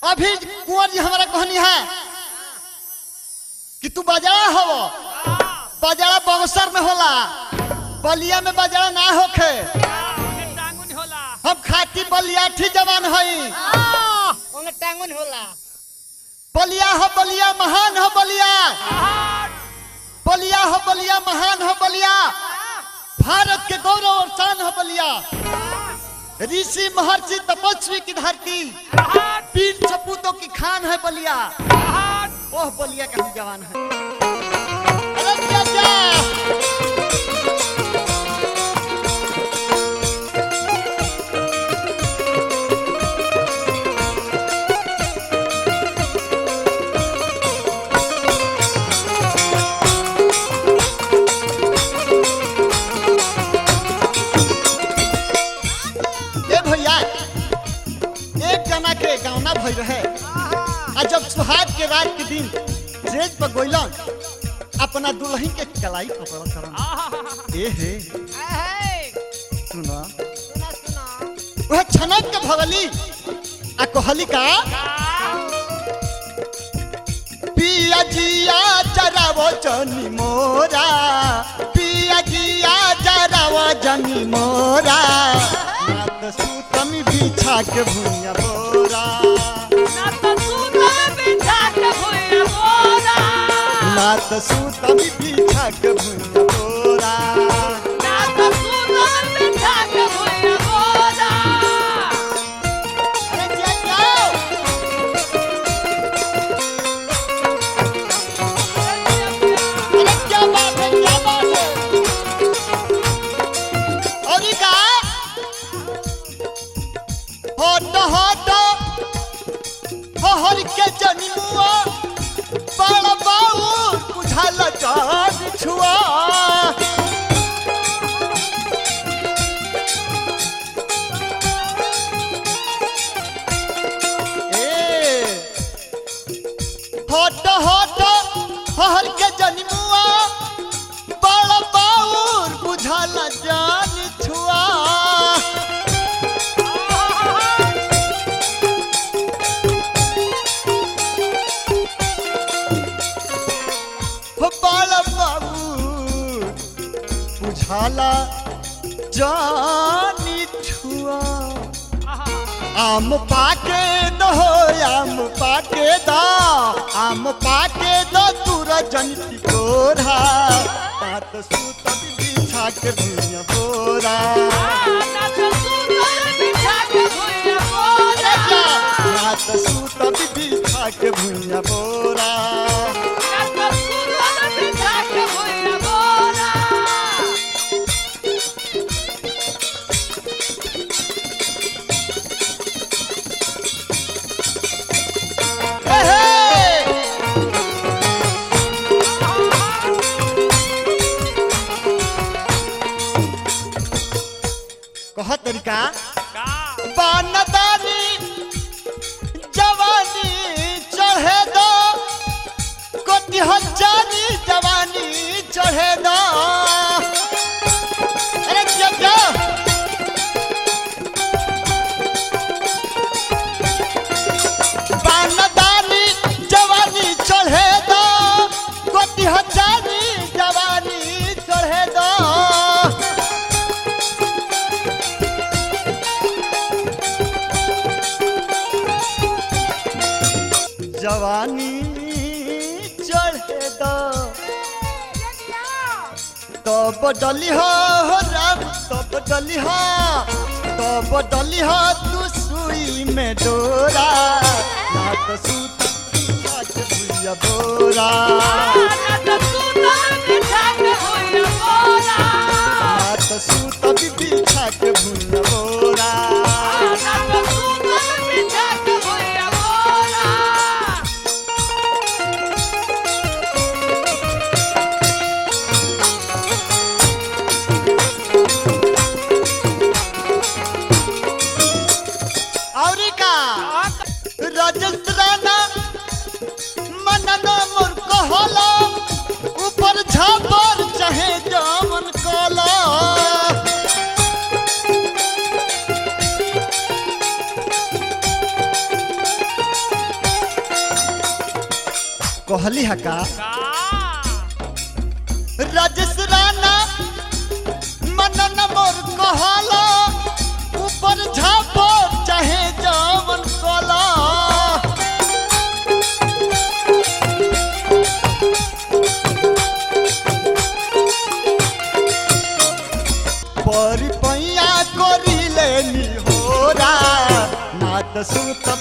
अभी कुंवर जी हमारा कहनी है कि तू बाजारा हो, बाजारा बक्सर में होला, बलिया में बाजारा ना होखे। हम खाती बलियाठी जवान हई, टांगन होला। बलिया हो बलिया महान हो बलिया, बलिया हो बलिया महान हो बलिया, भारत के गौरव और शान हो बलिया। ऋषि महर्षि तपस्वी की धरती, पीर सपूतों की खान है बलिया। ओह बलिया का हम जवान है। अरे क्या क्या गावना भई रहे। आ जब सुहाग के रात के दिन स्टेज पर गोइलन अपना दुल्हन के कलाई पकड़ करन। ए हे सुना वह छनक के भगली आ कहली का पिया जिया जरावो जनी मोरा, पिया जिया जरावो जनी मोरा, नात सूतमी बिछा के भुइया बोरा, नात सूतमी बिछा के भुइया बोरा, नात सूतमी बिछा के भुइया बोरा, नात सूतमी बिछा के भुइया बोरा। अरे क्या जाओ अरे क्या बात है, क्या बात है। और ये का हट हट हर के जनिमुआ बड़ बाऊ बुझाल जान छुआ। ए हट हट हर के जनिमुआ बड़ बाऊ बुझाल जान छुआ। बुझाला जानी छुआ। आम पाके दो, आम पाके दो, आम पाके दो तूरा जनती गोरा, पात सूत बिछा के भुइया बोरा, नात सूतमी बिछा के भुइया बोरा, पात सूत बिछा के भुइया बोरा, नात सूतमी बिछा के भुइया बोरा। कह तरीका बानदानी जवानी चढ़े दो, कोटि हजानी जवानी चढ़े दो। अरे क्या क्या बानदानी जवानी चढ़े दो, कोटि हजानी जवानी चढ़े दो। जवानी चढ़े दो तब डली हो राम, तब डली हो, तब डली हो तू सुई में डोरा, नात सूत बिछा के भुइया बोरा, नात सूतमी बिछा के भुइया बोरा, नात सूत बिछा के भुइया बोरा। नात सूतमी बिछा के भुइया बोरा। और का राजस्थाना मनन मूर्ख होला, कहली है का का राजेश राणा मनन मोर कहला ऊपर झापो चाहे जवन कला परी पैया करी लेनी होरा ना त सुतब